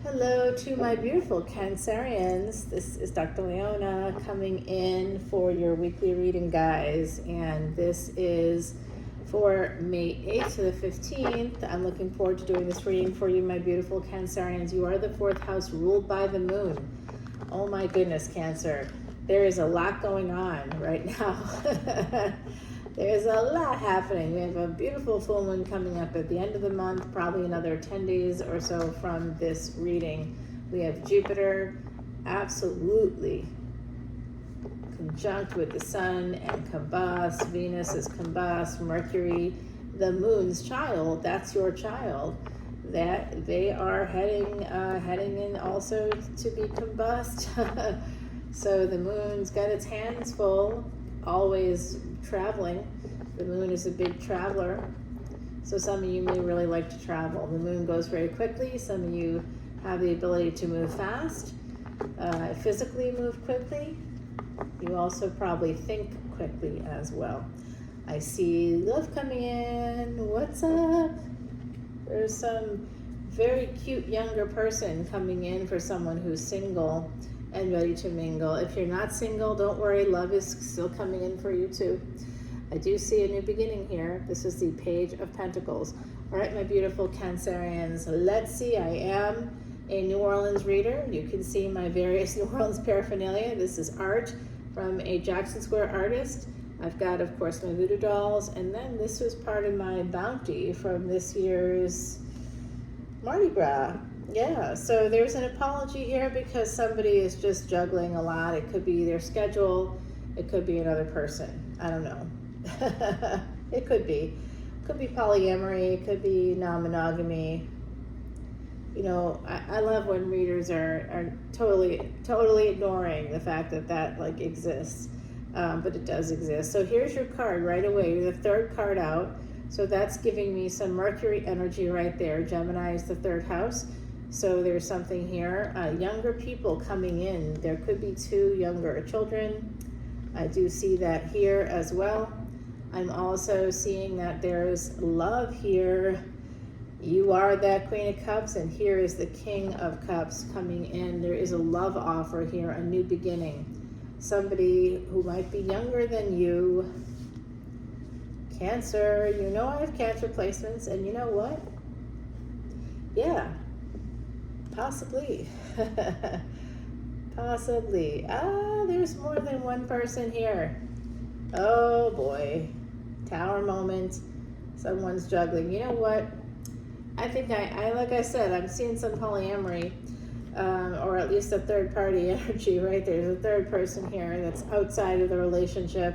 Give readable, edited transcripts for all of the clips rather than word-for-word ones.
Hello to my beautiful Cancerians. This is Dr. Leona coming in for your weekly reading, guys. And this is for May 8th to the 15th. I'm looking forward to doing this reading for you, my beautiful Cancerians. You are the fourth house ruled by the moon. Oh my goodness, Cancer. There is a lot going on right now. There's a lot happening. We have a beautiful full moon coming up at the end of the month, probably another 10 days or so from this reading. We have Jupiter absolutely conjunct with the sun and combust. Venus is combust. Mercury, the moon's child, that's your child, that they are heading in also to be combust. So the moon's got its hands full, always traveling. The moon is a big traveler. So some of you may really like to travel. The moon goes very quickly. Some of you have the ability to move fast, physically move quickly. You also probably think quickly as well. I see love coming in. What's up? There's some very cute younger person coming in for someone who's single and ready to mingle. If you're not single, don't worry, love is still coming in for you too. I do see a new beginning here. This is the Page of Pentacles. All right, my beautiful Cancerians, let's see. I am a New Orleans reader. You can see my various New Orleans paraphernalia. This is art from a Jackson Square artist. I've got, of course, my voodoo dolls, and then this was part of my bounty from this year's Mardi Gras. Yeah, so there's an apology here because somebody is just juggling a lot. It could be their schedule. It could be another person. I don't know. It could be. Could be polyamory. It could be non-monogamy. You know, I love when readers are totally ignoring the fact that like exists. But it does exist. So here's your card right away. You're the third card out. So that's giving me some Mercury energy right there. Gemini is the third house. So there's something here. Younger people coming in. There could be two younger children. I do see that here as well. I'm also seeing that there's love here. You are that Queen of Cups, and here is the King of Cups coming in. There is a love offer here, a new beginning. Somebody who might be younger than you. Cancer, you know I have Cancer placements, and you know what? Yeah, possibly. Possibly. There's more than one person here. Oh boy. Tower moment. Someone's juggling. You know what? I think I like I said, I'm seeing some polyamory, or at least a third party energy, right? There's a third person here that's outside of the relationship,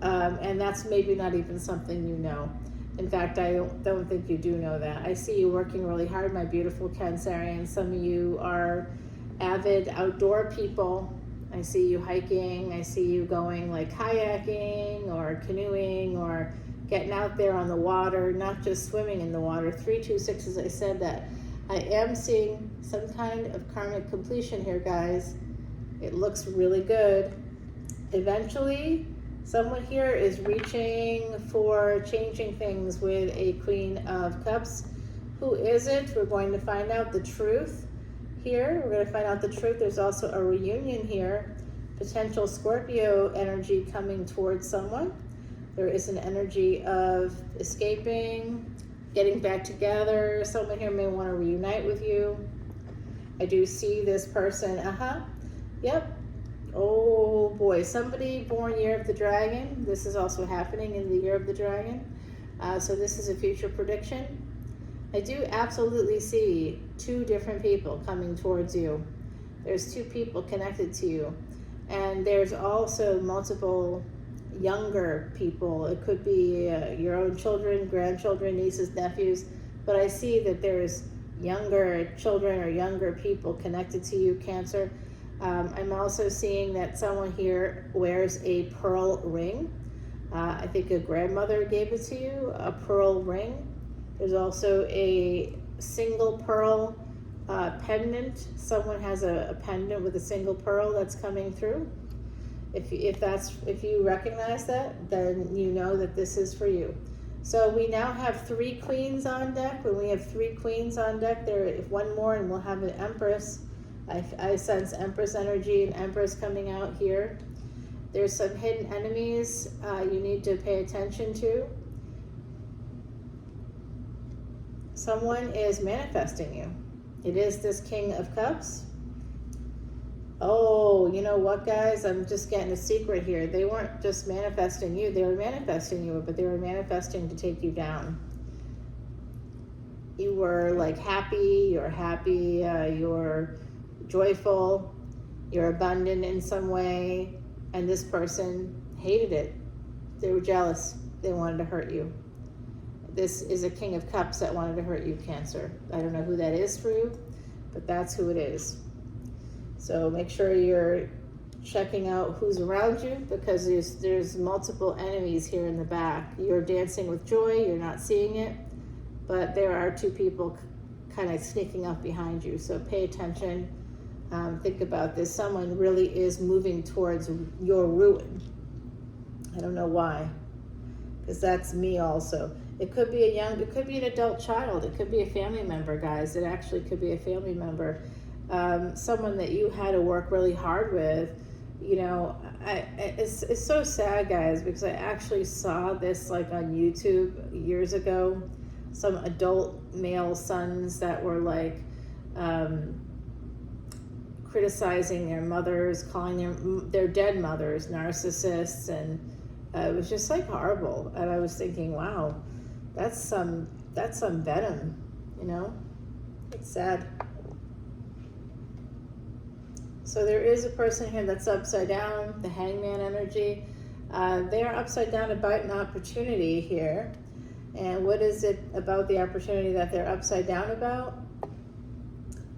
and that's maybe not even something you know. In fact, I don't think you do know that. I see you working really hard, my beautiful Cancerians. Some of you are avid outdoor people. I see you hiking. I see you going like kayaking or canoeing or getting out there on the water, not just swimming in the water. 326, as I said that. I am seeing some kind of karmic completion here, guys. It looks really good. Eventually, someone here is reaching for changing things with a Queen of Cups. Who is it? We're going to find out the truth here. We're going to find out the truth. There's also a reunion here. Potential Scorpio energy coming towards someone. There is an energy of escaping, getting back together. Someone here may want to reunite with you. I do see this person. Yep. Oh boy, somebody born year of the dragon. This is also happening in the year of the dragon. So this is a future prediction. I do absolutely see two different people coming towards you. There's two people connected to you. And there's also multiple younger people. It could be your own children, grandchildren, nieces, nephews. But I see that there's younger children or younger people connected to you, Cancer. I'm also seeing that someone here wears a pearl ring. I think a grandmother gave it to you, a pearl ring. There's also a single pearl pendant. Someone has a pendant with a single pearl that's coming through. If you recognize that, then you know that this is for you. So we now have 3 queens on deck. When we have 3 queens on deck, there is one more, and we'll have an empress. I sense empress energy and empress coming out here. There's some hidden enemies you need to pay attention to. Someone is manifesting you. It is this King of Cups. Oh, you know what, guys? I'm just getting a secret here. They weren't just manifesting you. They were manifesting you, but they were manifesting to take you down. You were like happy, you're joyful, you're abundant in some way, and this person hated it. They were jealous. They wanted to hurt you. This is a King of Cups that wanted to hurt you, Cancer. I don't know who that is for you, but that's who it is. So make sure you're checking out who's around you, because there's multiple enemies here in the back. You're dancing with joy, you're not seeing it, but there are 2 people kind of sneaking up behind you. So pay attention. Think about this. Someone really is moving towards your ruin. I don't know why, because that's me also. It could be it could be an adult child. It could be a family member, guys. It actually could be a family member. Someone that you had to work really hard with. You know, it's so sad, guys, because I actually saw this like on YouTube years ago. Some adult male sons that were like criticizing their mothers, calling their dead mothers narcissists, and it was just like horrible. And I was thinking, wow, that's some venom, you know. It's sad. So there is a person here that's upside down, the Hangman energy. They are upside down about an opportunity here. And what is it about the opportunity that they're upside down about?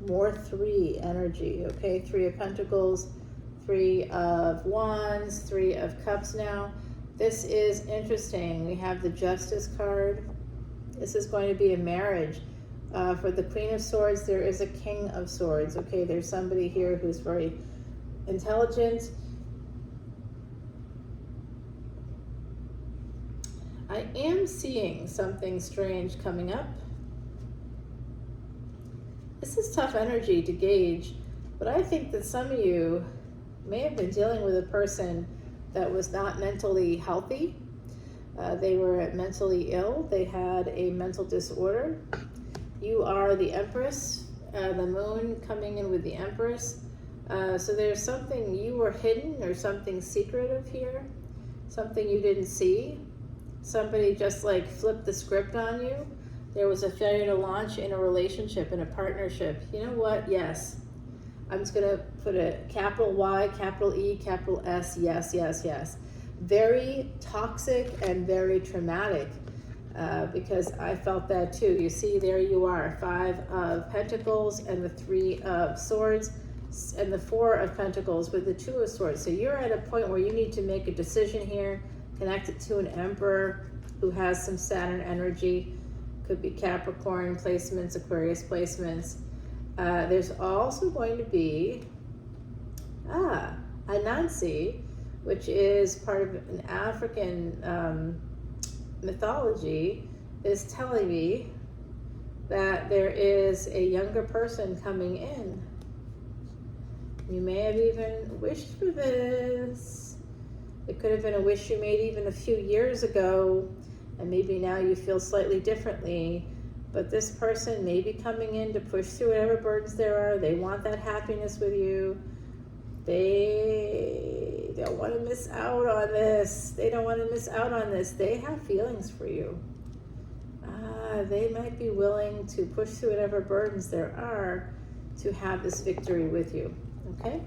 More 3 energy, okay? 3 of Pentacles, 3 of Wands, 3 of Cups now. This is interesting. We have the Justice card. This is going to be a marriage. For the Queen of Swords, there is a King of Swords, okay? There's somebody here who's very intelligent. I am seeing something strange coming up. This is tough energy to gauge, but I think that some of you may have been dealing with a person that was not mentally healthy. They were mentally ill. They had a mental disorder. You are the Empress, the Moon coming in with the Empress. So there's something you were hidden or something secretive here, something you didn't see. Somebody just like flipped the script on you. There was a failure to launch in a relationship, in a partnership. You know what? Yes. I'm just going to put a capital Y, capital E, capital S. Yes, yes, yes. Very toxic and very traumatic, because I felt that too. You see, there you are, 5 of Pentacles and the 3 of Swords and the 4 of Pentacles with the 2 of Swords. So you're at a point where you need to make a decision here, connect it to an Emperor who has some Saturn energy. Could be Capricorn placements, Aquarius placements. There's also going to be Anansi, which is part of an African mythology, is telling me that there is a younger person coming in. You may have even wished for this. It could have been a wish you made even a few years ago, and maybe now you feel slightly differently. But this person may be coming in to push through whatever burdens there are. They want that happiness with you. They don't want to miss out on this. They don't want to miss out on this. They have feelings for you. They might be willing to push through whatever burdens there are to have this victory with you. Okay?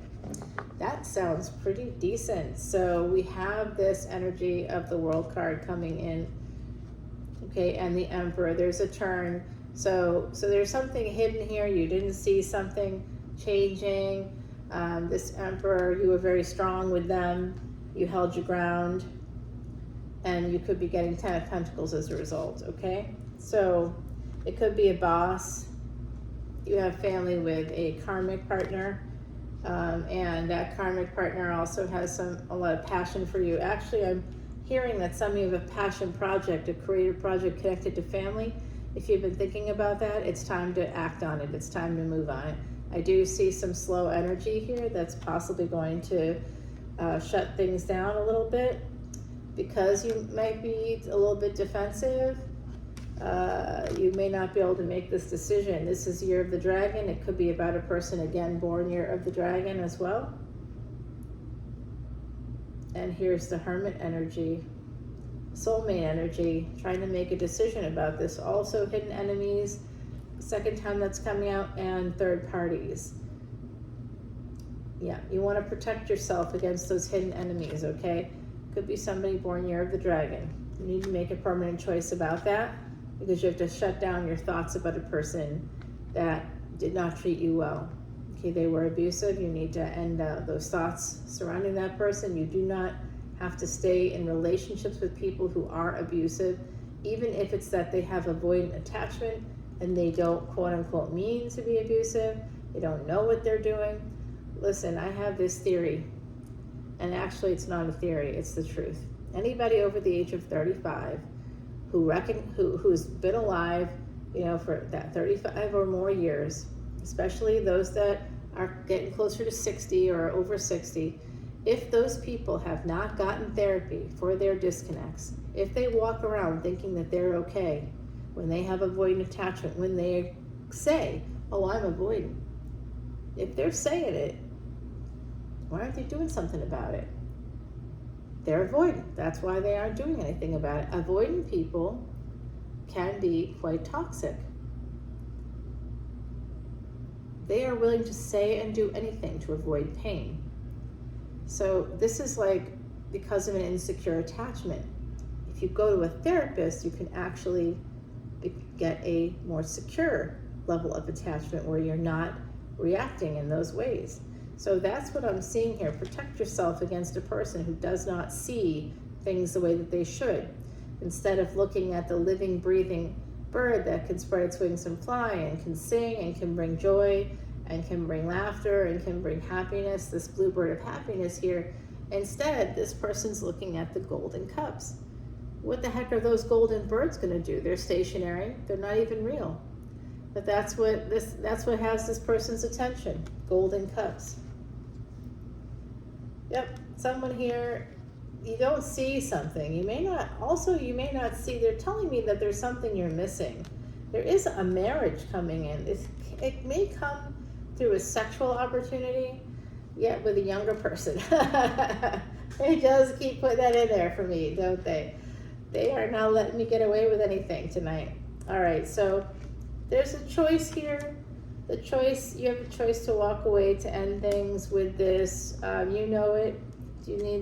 That sounds pretty decent. So we have this energy of the World card coming in. Okay, and the Emperor. There's a turn. So there's something hidden here. You didn't see something changing. This Emperor, you were very strong with them. You held your ground. And you could be getting 10 of Pentacles as a result, okay? So it could be a boss. You have family with a karmic partner. And that karmic partner also has a lot of passion for you. Actually, I'm hearing that some of you have a passion project, a creative project connected to family. If you've been thinking about that, it's time to act on it. It's time to move on it. I do see some slow energy here that's possibly going to shut things down a little bit because you might be a little bit defensive. You may not be able to make this decision. This is Year of the Dragon. It could be about a person, again, born Year of the Dragon as well. And here's the Hermit energy, soulmate energy, trying to make a decision about this. Also hidden enemies, second time that's coming out, and third parties. Yeah, you want to protect yourself against those hidden enemies, okay? Could be somebody born Year of the Dragon. You need to make a permanent choice about that because you have to shut down your thoughts about a person that did not treat you well. Okay, they were abusive. You need to end those thoughts surrounding that person. You do not have to stay in relationships with people who are abusive, even if it's that they have avoidant attachment and they don't quote unquote mean to be abusive. They don't know what they're doing. Listen, I have this theory, and actually it's not a theory, it's the truth. Anybody over the age of 35 who's been alive, for that 35 or more years, especially those that are getting closer to 60 or over 60, if those people have not gotten therapy for their disconnects, if they walk around thinking that they're okay, when they have avoidant attachment, when they say, oh, I'm avoidant, if they're saying it, why aren't they doing something about it? They're avoidant. That's why they aren't doing anything about it. Avoidant people can be quite toxic. They are willing to say and do anything to avoid pain. So this is like because of an insecure attachment. If you go to a therapist, you can actually get a more secure level of attachment where you're not reacting in those ways. So that's what I'm seeing here. Protect yourself against a person who does not see things the way that they should. Instead of looking at the living, breathing bird that can spread its wings and fly and can sing and can bring joy and can bring laughter and can bring happiness, this blue bird of happiness here. Instead, this person's looking at the golden cups. What the heck are those golden birds going to do? They're stationary. They're not even real. But that's what has this person's attention. Golden cups. Yep, someone here, you don't see something. You may not see, they're telling me that there's something you're missing. There is a marriage coming in. It may come through a sexual opportunity, yet with a younger person. They just keep putting that in there for me, don't they? They are not letting me get away with anything tonight. All right, so there's a choice here. You have a choice to walk away, to end things with this. You know it.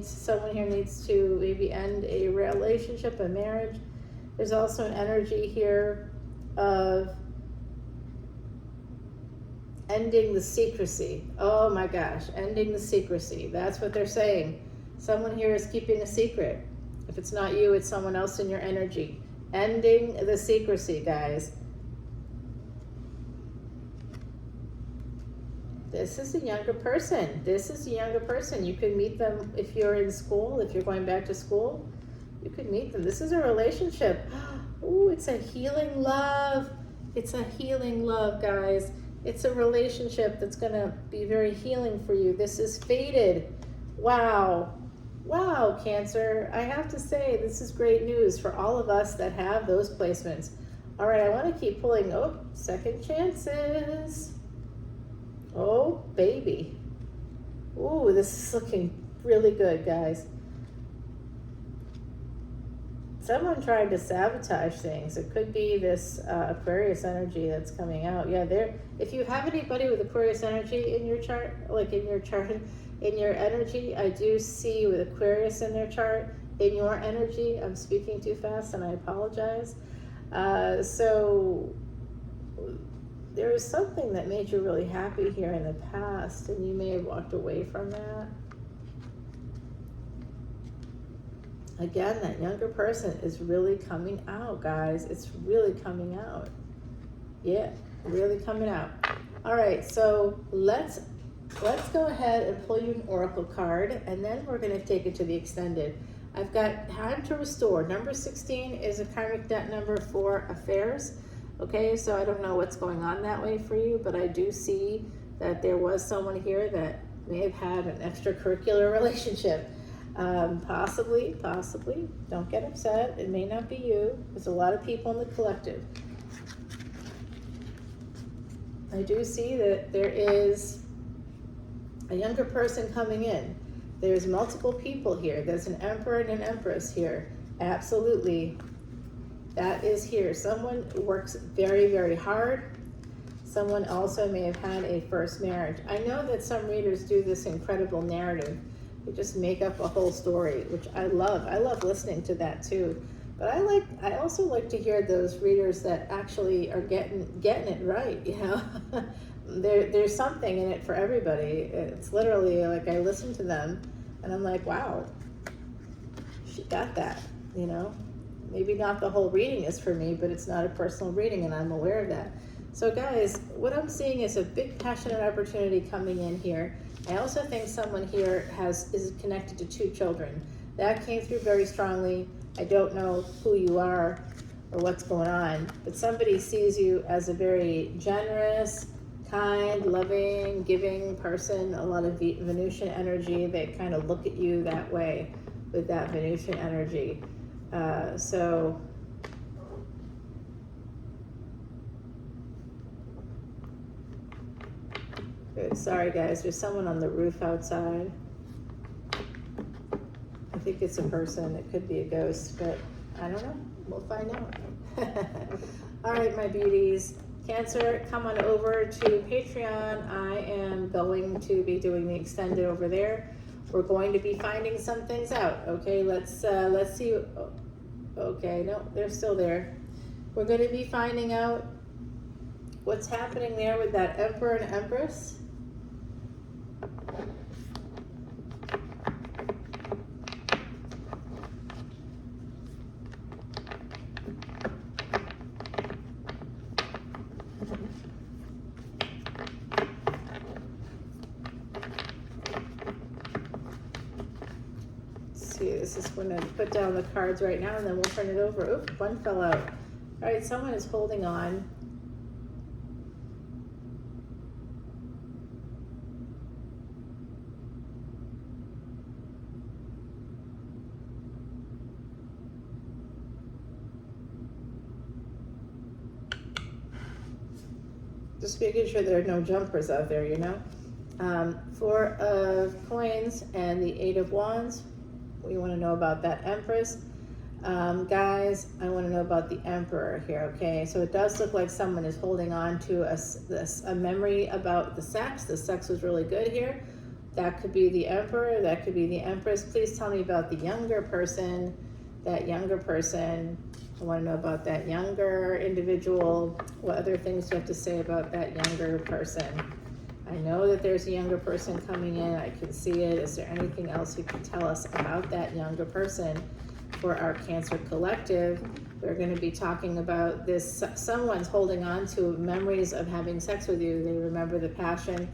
Someone here needs to maybe end a relationship, a marriage. There's also an energy here of ending the secrecy. Oh my gosh, ending the secrecy. That's what they're saying. Someone here is keeping a secret. If it's not you, it's someone else in your energy. Ending the secrecy, guys. This is a younger person. You could meet them if you're in school, if you're going back to school. You could meet them. This is a relationship. Ooh, it's a healing love. It's a healing love, guys. It's a relationship that's going to be very healing for you. This is fated. Wow. Wow, Cancer. I have to say, this is great news for all of us that have those placements. All right, I want to keep pulling. Oh, second chances. Oh, baby. Ooh, this is looking really good, guys. Someone tried to sabotage things. It could be this Aquarius energy that's coming out. Yeah, if you have anybody with Aquarius energy in your chart, in your energy, I do see with Aquarius in their chart, in your energy, I'm speaking too fast and I apologize. So there was something that made you really happy here in the past, and you may have walked away from that. Again, that younger person is really coming out, guys. It's really coming out. Yeah, really coming out. All right, so let's go ahead and pull you an oracle card, and then we're going to take it to the extended. I've got time to restore. Number 16 is a karmic debt number for affairs. Okay, so I don't know what's going on that way for you, but I do see that there was someone here that may have had an extracurricular relationship. Possibly. Don't get upset. It may not be you. There's a lot of people in the collective. I do see that there is a younger person coming in. There's multiple people here. There's an emperor and an empress here. Absolutely. That is here. Someone works very, very hard. Someone also may have had a first marriage. I know that some readers do this incredible narrative. They just make up a whole story, which I love. I love listening to that too. But I also like to hear those readers that actually are getting it right, you know. There's something in it for everybody. It's literally like I listen to them and I'm like, wow, she got that, you know. Maybe not the whole reading is for me, but it's not a personal reading and I'm aware of that. So guys, what I'm seeing is a big passionate opportunity coming in here. I also think someone here is connected to 2 children. That came through very strongly. I don't know who you are or what's going on, but somebody sees you as a very generous, kind, loving, giving person, a lot of Venusian energy. They kind of look at you that way with that Venusian energy. Good. Sorry guys, there's someone on the roof outside. I think it's a person, it could be a ghost, but I don't know, we'll find out. All right, my beauties. Cancer, come on over to Patreon. I am going to be doing the extended over there. We're going to be finding some things out. Okay, let's see. Okay, no, they're still there. We're going to be finding out what's happening there with that Emperor and Empress. This is going to put down the cards right now and then we'll turn it over. Oop, one fell out. All right, someone is holding on. Just making sure there are no jumpers out there, you know. 4 of coins and the 8 of wands. We want to know about that Empress. Guys, I want to know about the Emperor here, okay? So it does look like someone is holding on to a memory about the sex. The sex was really good here. That could be the Emperor. That could be the Empress. Please tell me about the younger person. That younger person. I want to know about that younger individual. What other things do you have to say about that younger person? I know that there's a younger person coming in. I can see it. Is there anything else you can tell us about that younger person for our Cancer collective? We're going to be talking about this. Someone's holding on to memories of having sex with you. They remember the passion.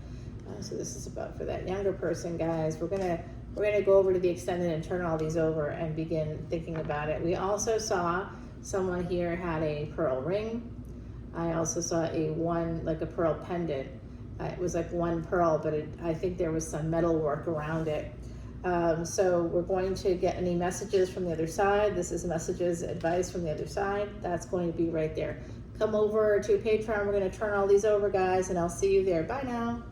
So this is about for that younger person, guys. We're gonna go over to the extended and turn all these over and begin thinking about it. We also saw someone here had a pearl ring. I also saw a pearl pendant. It was like one pearl, but I think there was some metal work around it. So we're going to get any messages from the other side. This is messages, advice from the other side. That's going to be right there. Come over to Patreon. We're going to turn all these over, guys, and I'll see you there. Bye now.